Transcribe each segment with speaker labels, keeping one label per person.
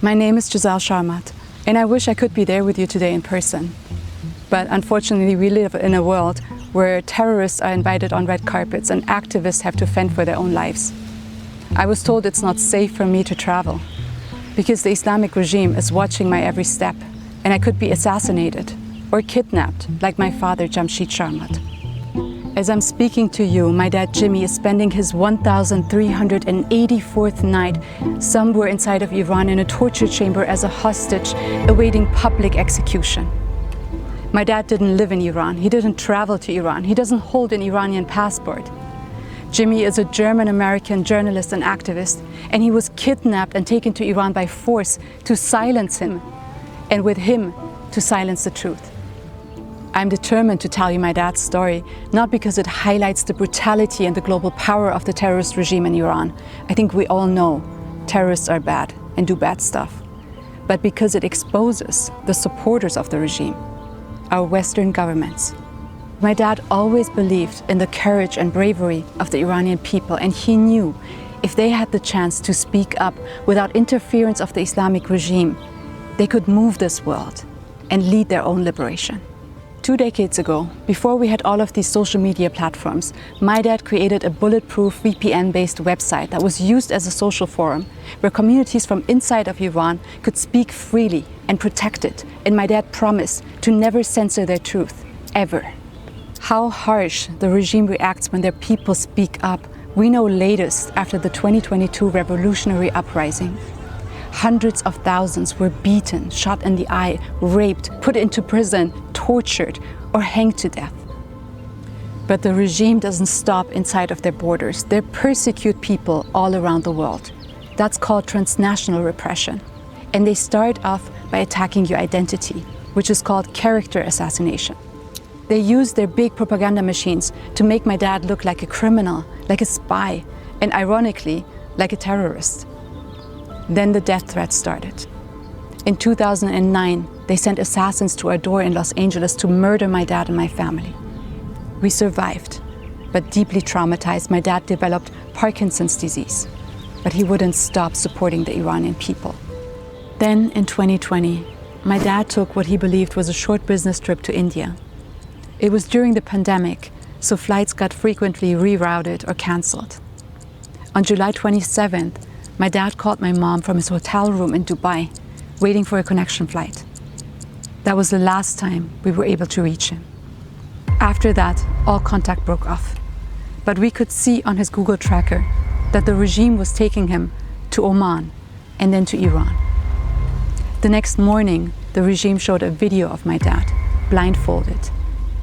Speaker 1: My name is Gazelle Sharmahd, and I wish I could be there with you today in person. But unfortunately, we live in a world where terrorists are invited on red carpets and activists have to fend for their own lives. I was told it's not safe for me to travel because the Islamic regime is watching my every step, and I could be assassinated or kidnapped like my father, Jamshid Sharmahd. As I'm speaking to you, my dad Jimmy is spending his 1,384th night somewhere inside of Iran in a torture chamber as a hostage, awaiting public execution. My dad didn't live in Iran, he didn't travel to Iran, he doesn't hold an Iranian passport. Jimmy is a German-American journalist and activist, and he was kidnapped and taken to Iran by force to silence him, and with him, to silence the truth. I'm determined to tell you my dad's story, not because it highlights the brutality and the global power of the terrorist regime in Iran. I think we all know terrorists are bad and do bad stuff, but because it exposes the supporters of the regime, our Western governments. My dad always believed in the courage and bravery of the Iranian people, and he knew if they had the chance to speak up without interference of the Islamic regime, they could move this world and lead their own liberation. 2 decades ago, before we had all of these social media platforms, my dad created a bulletproof VPN-based website that was used as a social forum where communities from inside of Iran could speak freely and protected, and my dad promised to never censor their truth, ever. How harsh the regime reacts when their people speak up, we know latest after the 2022 revolutionary uprising. Hundreds of thousands were beaten, shot in the eye, raped, put into prison, tortured, or hanged to death. But the regime doesn't stop inside of their borders. They persecute people all around the world. That's called transnational repression. And they start off by attacking your identity, which is called character assassination. They use their big propaganda machines to make my dad look like a criminal, like a spy, and ironically, like a terrorist. Then the death threats started. In 2009, they sent assassins to our door in Los Angeles to murder my dad and my family. We survived, but deeply traumatized, my dad developed Parkinson's disease, but he wouldn't stop supporting the Iranian people. Then in 2020, my dad took what he believed was a short business trip to India. It was during the pandemic, so flights got frequently rerouted or canceled. On July 27th, my dad called my mom from his hotel room in Dubai, waiting for a connection flight. That was the last time we were able to reach him. After that, all contact broke off. But we could see on his Google tracker that the regime was taking him to Oman and then to Iran. The next morning, the regime showed a video of my dad, blindfolded,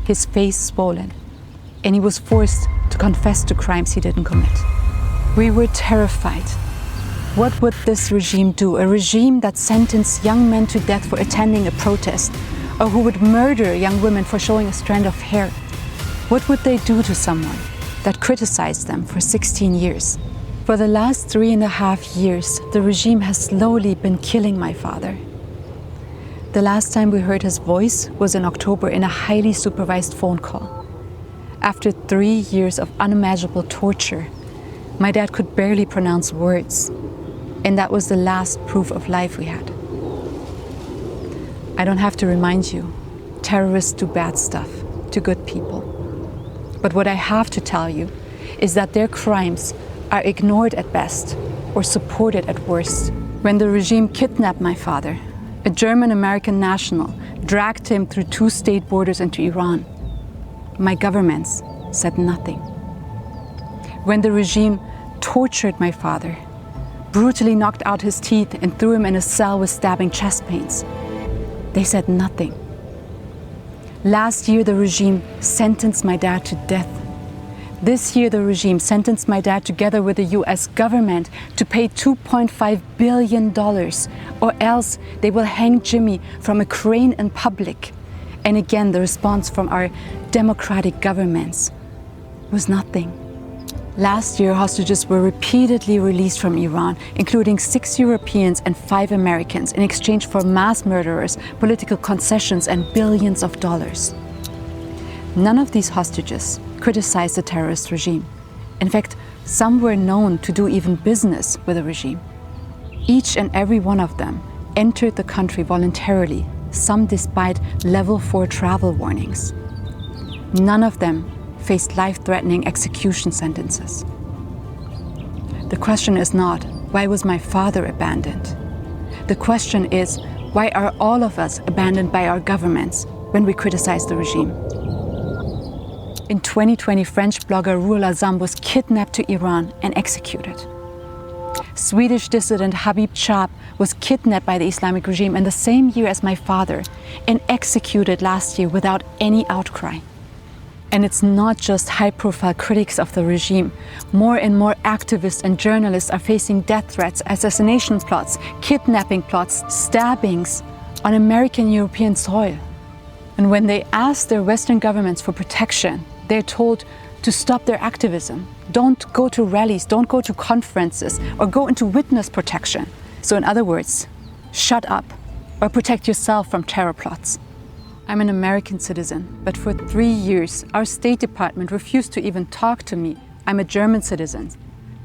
Speaker 1: his face swollen, and he was forced to confess to crimes he didn't commit. We were terrified. What would this regime do? A regime that sentenced young men to death for attending a protest, or who would murder young women for showing a strand of hair? What would they do to someone that criticized them for 16 years? For the last 3.5 years, the regime has slowly been killing my father. The last time we heard his voice was in October in a highly supervised phone call. After 3 years of unimaginable torture, my dad could barely pronounce words. And that was the last proof of life we had. I don't have to remind you, terrorists do bad stuff to good people. But what I have to tell you is that their crimes are ignored at best or supported at worst. When the regime kidnapped my father, a German-American national dragged him through 2 state borders into Iran, my governments said nothing. When the regime tortured my father, brutally knocked out his teeth and threw him in a cell with stabbing chest pains, they said nothing. Last year, the regime sentenced my dad to death. This year, the regime sentenced my dad together with the US government to pay $2.5 billion, or else they will hang Jimmy from a crane in public. And again, the response from our democratic governments was nothing. Last year, hostages were repeatedly released from Iran, including 6 Europeans and 5 Americans, in exchange for mass murderers, political concessions, and billions of dollars. None of these hostages criticized the terrorist regime. In fact, some were known to do even business with the regime. Each and every one of them entered the country voluntarily, some despite level 4 travel warnings. None of them faced life-threatening execution sentences. The question is not, why was my father abandoned? The question is, why are all of us abandoned by our governments when we criticize the regime? In 2020, French blogger Ruel Azam was kidnapped to Iran and executed. Swedish dissident Habib Chab was kidnapped by the Islamic regime in the same year as my father and executed last year without any outcry. And it's not just high-profile critics of the regime. More and more activists and journalists are facing death threats, assassination plots, kidnapping plots, stabbings on American and European soil. And when they ask their Western governments for protection, they're told to stop their activism. Don't go to rallies, don't go to conferences, or go into witness protection. So in other words, shut up or protect yourself from terror plots. I'm an American citizen, but for 3 years, our State Department refused to even talk to me. I'm a German citizen.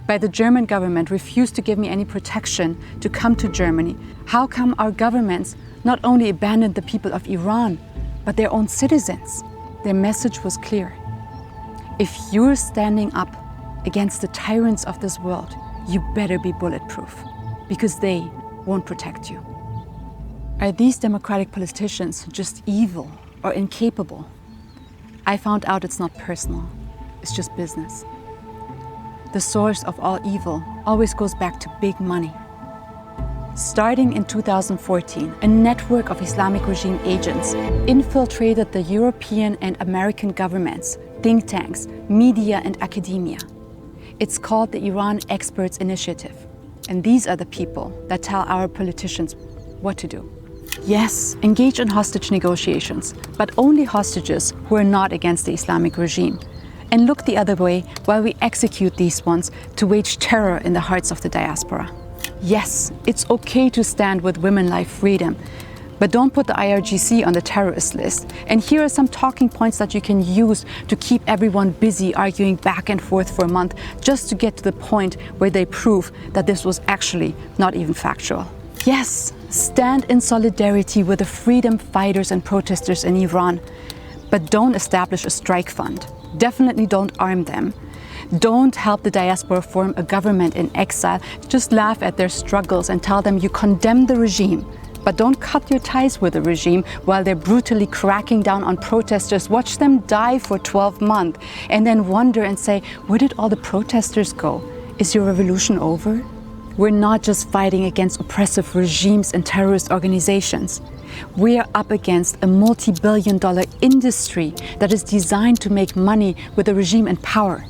Speaker 1: But the German government refused to give me any protection to come to Germany. How come our governments not only abandoned the people of Iran, but their own citizens? Their message was clear. If you're standing up against the tyrants of this world, you better be bulletproof, because they won't protect you. Are these democratic politicians just evil or incapable? I found out it's not personal, it's just business. The source of all evil always goes back to big money. Starting in 2014, a network of Islamic regime agents infiltrated the European and American governments, think tanks, media and academia. It's called the Iran Experts Initiative. And these are the people that tell our politicians what to do. Yes, engage in hostage negotiations, but only hostages who are not against the Islamic regime. And look the other way while we execute these ones to wage terror in the hearts of the diaspora. Yes, it's okay to stand with women life freedom, but don't put the IRGC on the terrorist list. And here are some talking points that you can use to keep everyone busy arguing back and forth for a month just to get to the point where they prove that this was actually not even factual. Yes, stand in solidarity with the freedom fighters and protesters in Iran, but don't establish a strike fund. Definitely don't arm them. Don't help the diaspora form a government in exile. Just laugh at their struggles and tell them you condemn the regime, but don't cut your ties with the regime while they're brutally cracking down on protesters. Watch them die for 12 months and then wonder and say, where did all the protesters go? Is your revolution over? We're not just fighting against oppressive regimes and terrorist organizations. We are up against a multi-billion-dollar industry that is designed to make money with the regime in power.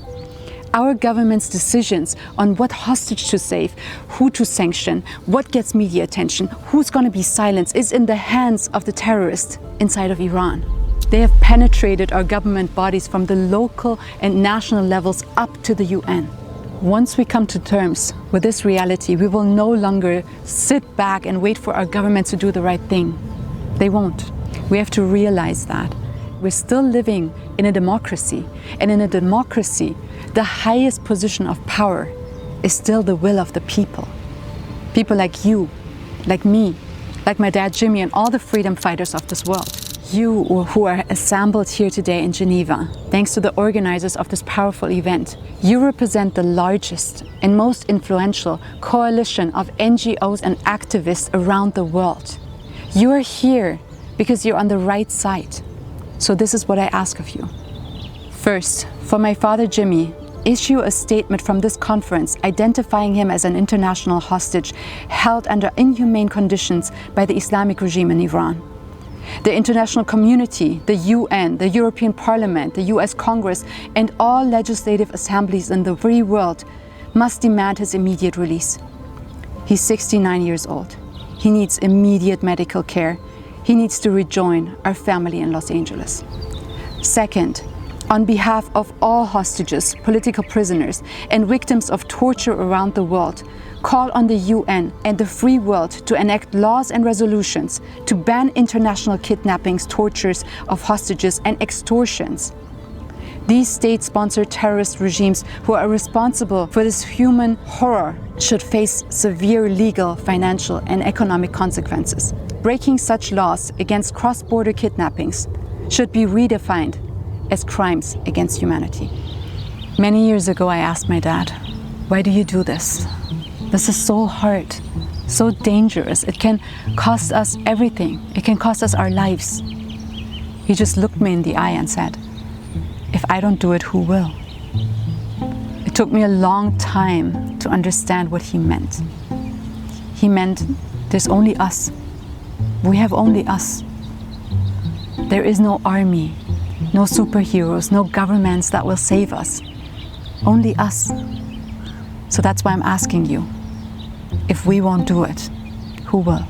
Speaker 1: Our government's decisions on what hostage to save, who to sanction, what gets media attention, who's going to be silenced is in the hands of the terrorists inside of Iran. They have penetrated our government bodies from the local and national levels up to the UN. Once we come to terms with this reality, we will no longer sit back and wait for our governments to do the right thing. They won't. We have to realize that. We're still living in a democracy, and in a democracy, the highest position of power is still the will of the people. People like you, like me, like my dad Jimmy, and all the freedom fighters of this world. You who are assembled here today in Geneva, thanks to the organizers of this powerful event, you represent the largest and most influential coalition of NGOs and activists around the world. You are here because you're on the right side. So this is what I ask of you. First, for my father Jimmy, issue a statement from this conference identifying him as an international hostage held under inhumane conditions by the Islamic regime in Iran. The international community, the UN, the European Parliament, the US Congress, and all legislative assemblies in the free world must demand his immediate release. He's 69 years old. He needs immediate medical care. He needs to rejoin our family in Los Angeles. Second, on behalf of all hostages, political prisoners, and victims of torture around the world, call on the UN and the free world to enact laws and resolutions to ban international kidnappings, tortures of hostages, and extortions. These state-sponsored terrorist regimes who are responsible for this human horror should face severe legal, financial, and economic consequences. Breaking such laws against cross-border kidnappings should be redefined as crimes against humanity. Many years ago, I asked my dad, "Why do you do this? This is so hard, so dangerous. It can cost us everything. It can cost us our lives." He just looked me in the eye and said, "If I don't do it, who will?" It took me a long time to understand what he meant. He meant there's only us. We have only us. There is no army, no superheroes, no governments that will save us. Only us. So that's why I'm asking you, if we won't do it, who will?